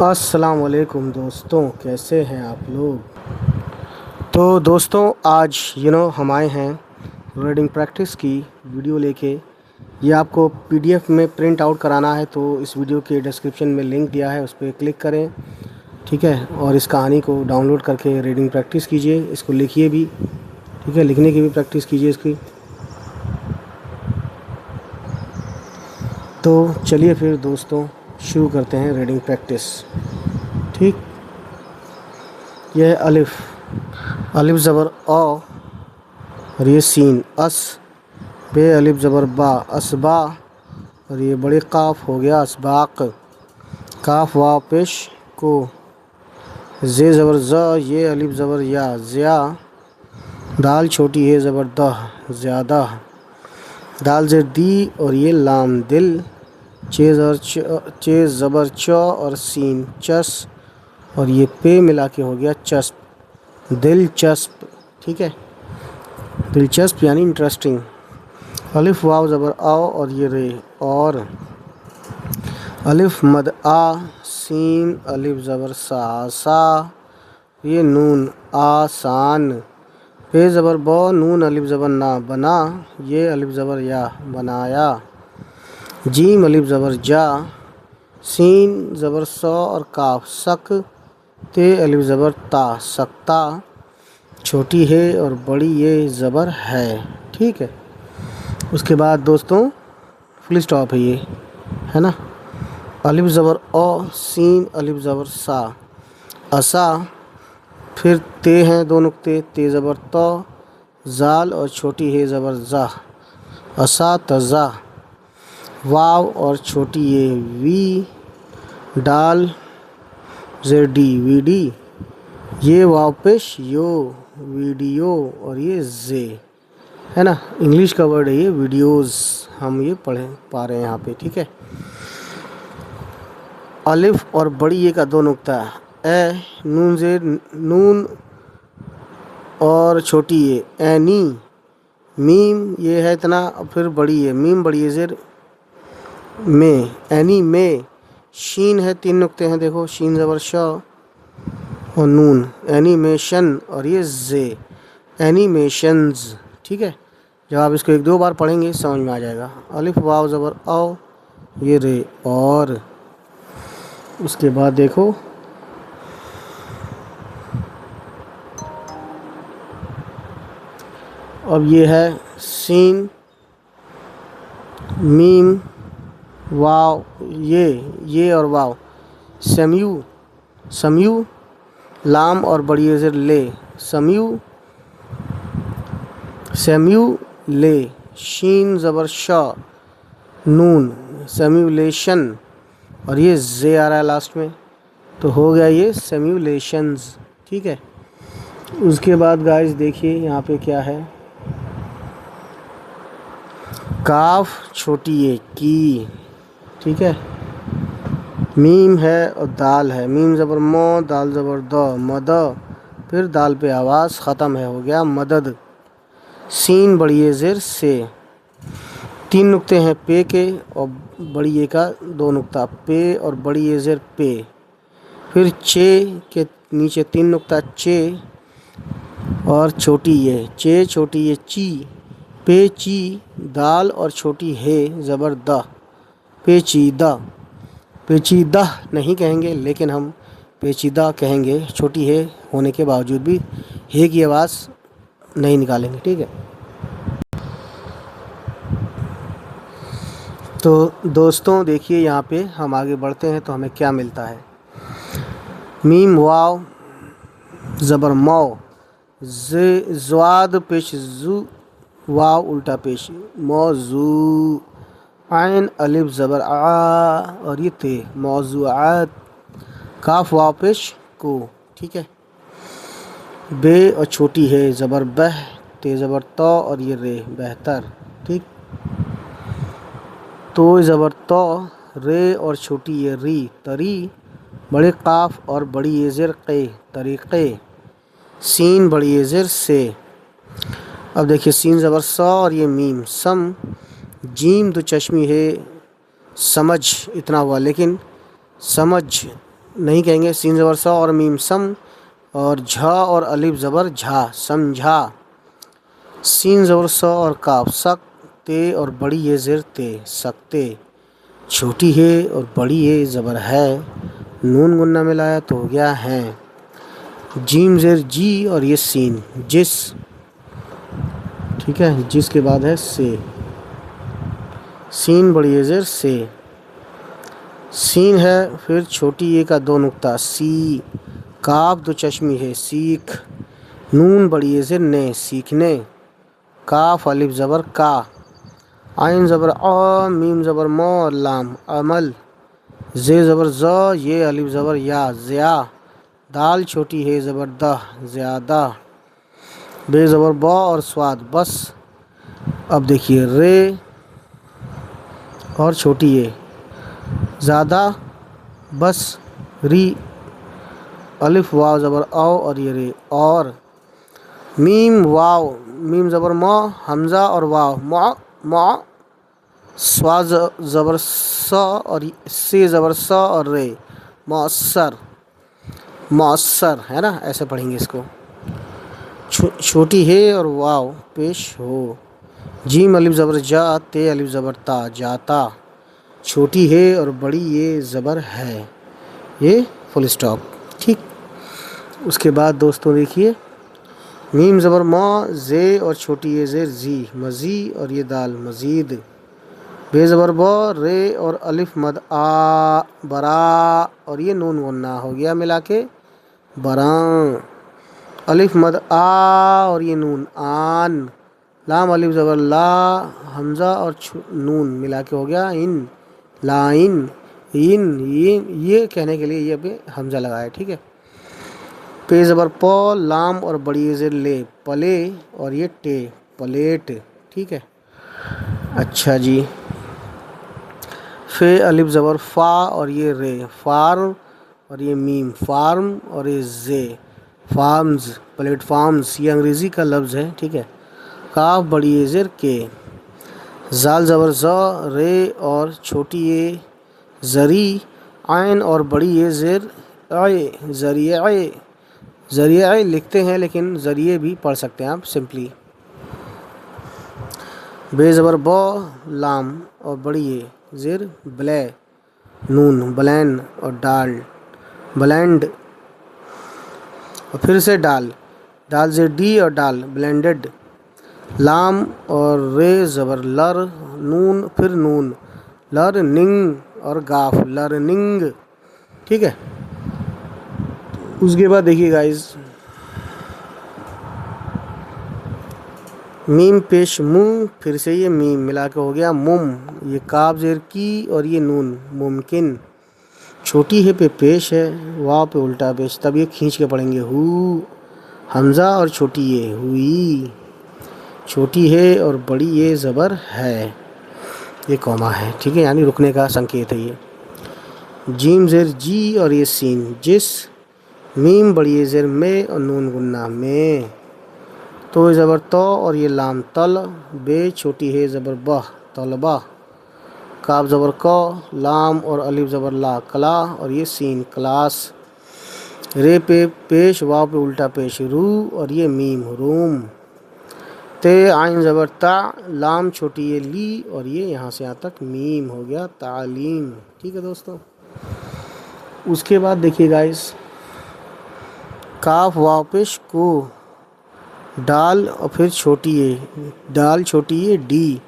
अस्सलाम वालेकुम दोस्तों, कैसे हैं आप लोग। तो दोस्तों आज हम आए हैं रीडिंग प्रैक्टिस की वीडियो लेके। ये आपको पीडीएफ में प्रिंट आउट कराना है तो इस वीडियो के डिस्क्रिप्शन में लिंक दिया है, उस पर क्लिक करें, ठीक है। और इस कहानी को डाउनलोड करके रीडिंग प्रैक्टिस कीजिए, इसको लिखिए भी, ठीक है, लिखने की भी प्रैक्टिस कीजिए इसकी। तो चलिए फिर दोस्तों शुरू करते हैं रीडिंग प्रैक्टिस। ठीक, यह है अलिफ, अलिफ ज़बर अ, और ये सीन अस, बे अलिफ ज़बर बा, असबा, और ये बड़े काफ हो गया असबाक, काफ वा पेश को, जे ज़बर ज़, ये अलिफ ज़बर या, ज़िया, दाल छोटी है ज़बर दह, ज़्यादा, दाल ज़ेर दी, और ये लाम दिल, चे ज़बर च, और सीन चस, और ये पे मिला के हो गया चस्प, दिलचस्प, ठीक है, दिलचस्प यानी इंटरेस्टिंग। अलिफ वाव ज़बर आओ, और ये रे, और अलिफ मद आ, सीन अलिफ ज़बर सा, सा, ये नून आसान, पे ज़बर बो, नून अलिफ ज़बर ना, बना, ये अलिफ ज़बर या, बनाया, जीम अलिफ ज़बर जा, सीन ज़बर सौ, और काफ सक, ते अलिफ ज़बर ता, सकता, छोटी है और बड़ी ये ज़बर है, ठीक है। उसके बाद दोस्तों फुल स्टॉप है ये, है ना। अलिफ ज़बर ओ, सीन अलिफ ज़बर सा, असा, फिर ते हैं दो नुक्ते, ते ज़बर तो, जाल और छोटी है ज़बर जा, असा तज़ा, वाव और छोटी ये वी, डाल ज़ेर डी, वीडी, ये वाव पेश यो, वीडियो, और ये जे, है ना, इंग्लिश का वर्ड है ये वीडियोस, हम ये पा रहे हैं यहाँ पे, ठीक है। अलिफ और बड़ी ये का दो नुक्ता, ए नून ज़ेर नून, और छोटी ये एनी, मीम ये है इतना, फिर बड़ी है मीम, बड़ी है ज़ेर में, एनी में, शीन है तीन नुक्ते हैं देखो, शीन ज़बर श, और नून, एनिमेशन, और ये जे, एनिमेशंस, ठीक है। जब आप इसको एक दो बार पढ़ेंगे समझ में आ जाएगा। अलिफ वाव ज़बर औ, ये रे, और उसके बाद देखो अब ये है सीन, मीम, वाव, ये और वाव, समयू, समयू, लाम और बड़ी ज़ेर ले, समयू, समयू ले, शीन ज़बर श, नून, सेम्यूलेशन, और ये जे आ रहा है लास्ट में, तो हो गया ये सेम्यूलेशंस, ठीक है। उसके बाद गाइस देखिए यहाँ पे क्या है, काफ छोटी ये की, ठीक है, मीम है और दाल है, मीम ज़बर मो, दाल ज़बर द, मद, फिर दाल पे आवाज़ ख़त्म है, हो गया मदद, सीन बड़ी ये ज़ेर से, तीन नुक्ते हैं पे के, और बड़ी ये का दो नुक्ता, पे और बड़ी ये ज़ेर पे, फिर चे के नीचे तीन नुक्ता चे, और छोटी ये चे, छोटी ये ची, पे ची, दाल और छोटी है ज़बर द, पेचीदा, पेचीदा नहीं कहेंगे लेकिन हम पेचीदा कहेंगे, छोटी है होने के बावजूद भी हे की आवाज़ नहीं निकालेंगे, ठीक है। तो दोस्तों देखिए यहाँ पे हम आगे बढ़ते हैं तो हमें क्या मिलता है। मीम वाव ज़बर मौ, ज़्वाद पेश जू, वाव उल्टा पेश मौजू, आइन अलिफ ज़बर आ, और ये ते मौज़ूआत, काफ वाव पेश को, ठीक है। बे और छोटी है ज़बर बह, ते ज़बर तो, और ये रे, बेहतर, ठीक। तो ज़बर तो, रे और छोटी ये री, तरी, बड़े काफ और बड़ी ये ज़ेर क़े, तरीक़े, सीन बड़ी ये ज़ेर से। अब देखिए सीन ज़बर सा, और ये मीम सम, जीम दो चश्मी है, समझ इतना हुआ, लेकिन समझ नहीं कहेंगे। सीन ज़बर सा और मीम सम, और झा और अलिफ ज़बर झा, समझा। सीन ज़बर सा और काफ सक, ते और बड़ी ये ज़ेर ते, सकते। छोटी है और बड़ी ये ज़बर है, नून गुन्ना मिलाया तो हो गया है। जीम ज़ेर जी और ये सीन, जिस। ठीक है, जिस के बाद है से। सीन बड़ी ये ज़ेर से। सीन है, फिर छोटी ए का दो नुक्ता सी। काफ दो चश्मी है, सीख। नून बड़ी ए ज़ेर ने, सीखने। काफ अलिफ ज़बर का। आइन ज़बर आ, मीम ज़बर मो और लाम, अमल। जे ज़बर ज़, ये अलिफ ज़बर या, ज़िया। दाल छोटी है ज़बर द, ज़्यादा। बे ज़बर ब और स्वाद, बस। अब देखिए रे और छोटी ए, ज़्यादा, बस, री। अलिफ वाव ज़बर औ और ये रे, और। मीम वाव, मीम ज़बर म, हमज़ा और वाव, म। स्वा ज़बर स और से ज़बर स और रे, मौसर। मौसर है ना, ऐसे पढ़ेंगे इसको। छोटी है और वाव पेश हो। जीम अलिफ ज़बर जा, ते अलिफ ज़बर ता, जाता। छोटी है और बड़ी ये ज़बर है, ये फुल स्टॉप। ठीक। उसके बाद दोस्तों देखिए, मीम ज़बर म, जे और छोटी ये ज़ेर जी, मज़ी और ये दाल, मज़ीद। बे ज़बर ब, रे और अलिफ मद आ, बरा और ये नून गुन्ना हो गया मिला के बरा। अलिफ मद आ और ये नून, आन। लाम अलिफ ज़बर ला, हमज़ा और नून मिला के हो गया इन, लाइन। इन, ये कहने के लिए ये पे हमज़ा लगाया। ठीक है। पे ज़बर प, लाम और बड़ी ज़ेर ले, पले और ये टे, प्लेट। ठीक है। अच्छा जी। फे अलिफ ज़बर फ़ा और ये रे, फार्म और ये मीम, फार्म और ये जे, फार्म्स, प्लेटफार्म्स। ये अंग्रेज़ी का लफ्ज़ है। ठीक है। काफ बड़ी ये ज़ेर के। जाल ज़बर ज़, रे और छोटी ये ज़री, आइन और बड़ी ये ज़ेर आए, ज़रिए। ज़रिए लिखते हैं लेकिन ज़रिए भी पढ़ सकते हैं आप सिंपली। बे ज़बर ब, लाम और बड़ी ये ज़ेर ब्ले, नून, ब्लैन और डाल, ब्लेंड। और फिर से डाल, डाल ज़ेर डी और डाल, ब्लेंडेड। लाम और रे ज़बर लर, नून फिर नून, लर्निंग और गाफ, लर्निंग। ठीक है। उसके बाद देखिए गाइस, मीम पेश मुंह, फिर से ये मीम मिला के हो गया मुम। ये काफ ज़ेर की और ये नून, मुमकिन। छोटी है पे पेश है, वाव पे उल्टा पेश, तब ये खींच के पढ़ेंगे हु। हमज़ा और छोटी ये, हुई। छोटी है और बड़ी ये ज़बर है, ये कौमा है। ठीक है, यानी रुकने का संकेत है ये। जीम ज़ेर जी और ये सीन, जिस। मीम बड़ी ये ज़ेर में और नून गुन्ना में। तो ज़बर तो और ये लाम, तल। बे छोटी है ज़बर बह, तलबा। काफ ज़बर क, लाम और अलिफ ज़बर ला, कला और ये सीन, क्लास। रे पे पेश, वाव पे उल्टा पेश, रू और ये मीम, रूम। ते आइन ज़बर ता, लाम छोटी ये ली और ये यहाँ से यहाँ तक मीम हो गया, तालीम। ठीक है दोस्तों। उसके बाद देखिए गाइस, काफ वाव पेश को, डाल और फिर छोटी ये, डाल छोटी ये डी,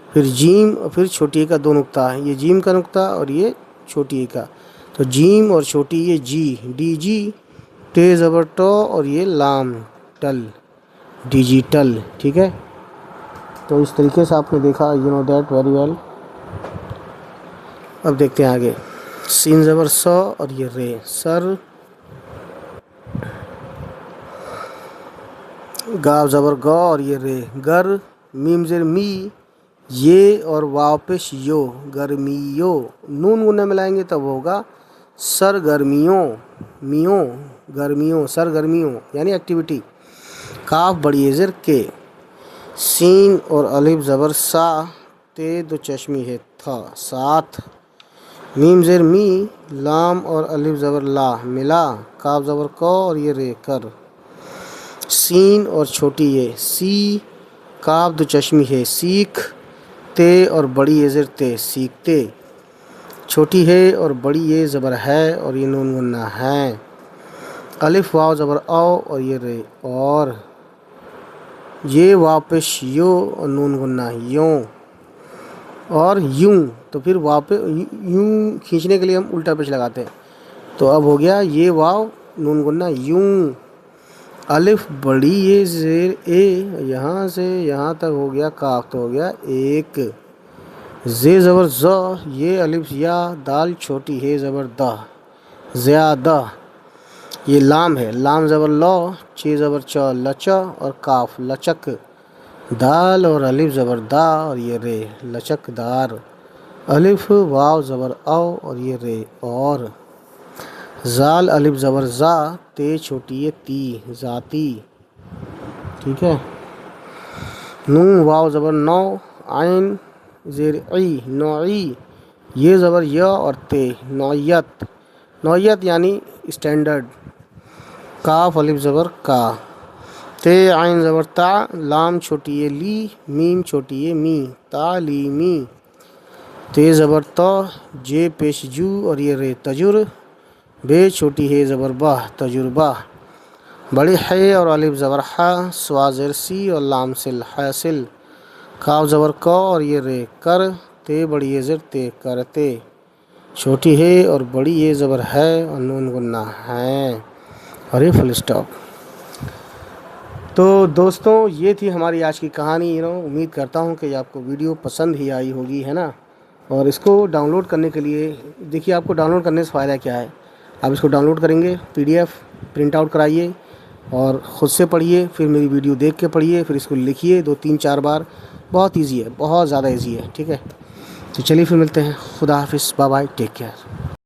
फिर जीम और फिर छोटी ए का दो नुक्ता है, ये जीम का नुक्ता और ये छोटी ए का, तो जीम और छोटी ये जी, डी जी। टे ज़बर टो और ये लाम, टल, डिजिटल। ठीक है। तो इस तरीके से आपने देखा, you know that very well. अब देखते हैं आगे। सीन ज़बर स और ये रे, सर। गाव ज़बर ग और ये रे, गर। मीम ज़ेर मी, ये और वाव पेश यो, गर्मियो। नून गुन्ना मिलाएंगे तब होगा सर गर्मियों, मियों, गर्मियों, सर गर्मियों यानी एक्टिविटी। काफ बड़ी ज़ेर के। सीन और अलिफ ज़बर सा, ते दो चश्मी है था, साथ। मीम ज़ेर मी, लाम और अलिफ ज़बर ला मिला, काफ ज़बर को और ये रे कर। सीन और छोटी ये सी, काफ दो चश्मी है सीख, ते और बड़ी ये ज़ेर ते सीखते। छोटी है और बड़ी ये ज़बर है और ये नून गुन्ना है। अलिफ वाव ज़बर औ और ये रे और। ये वापिश यो और नून गुन्ना यों और यूं। तो फिर वापस यूं खींचने के लिए हम उल्टा पेश लगाते हैं। तो अब हो गया ये वाव नून गुन्ना यूं। अलिफ बड़ी ये ज़ेर ए, यहाँ से यहाँ तक हो गया काफ, तो हो गया एक। जे ज़बर ज़, ये अलिफ या, दाल छोटी है ज़बर दा ज़्यादा। ये लाम है, लाम ज़बर लो, चे ज़बर च लचा और काफ लचक। दाल और अलिफ ज़बर दा और ये रे लचकदार। अलिफ वाव ज़बर औ और ये रे और। ज़ाल अलिफ ज़बर ज़ा, ते छोटी ये ती ज़ाती। ठीक है। नून वाव ज़बर नौ, आइन ज़ेर ई नौई, ये ज़बर य और ते नौयत। नौयत यानी स्टैंडर्ड। काफ अलिफ ज़बर का, ते आइन ज़बर ता, लाम छोटी ये ली, मीम छोटी ये मी तालीमी। ते ज़बर तो, जे पेश जू और ये रे तजुर, बे छोटी है ज़बर बाह तजुर्बा। बड़ी है और अलिफ ज़बर हा, स्वा ज़ेर सी और लाम सिल हासिल। काफ ज़बर को और ये रे कर, ते बड़ी ये ज़ेर ते करते। छोटी है और बड़ी ये ज़बर है और नून गुन्ना है और ये फुल स्टॉप। तो दोस्तों ये थी हमारी आज की कहानी। उम्मीद करता हूँ कि आपको वीडियो पसंद ही आई होगी, है ना। और इसको डाउनलोड करने के लिए देखिए, आपको डाउनलोड करने से फ़ायदा क्या है। आप इसको डाउनलोड करेंगे, PDF प्रिंट आउट कराइए और ख़ुद से पढ़िए, फिर मेरी वीडियो देख के पढ़िए, फिर इसको लिखिए 2-3-4 बार। बहुत ईजी है, बहुत ज़्यादा ईजी है। ठीक है, तो चलिए फिर मिलते हैं। खुदा हाफिज़, बाय बाय, टेक केयर।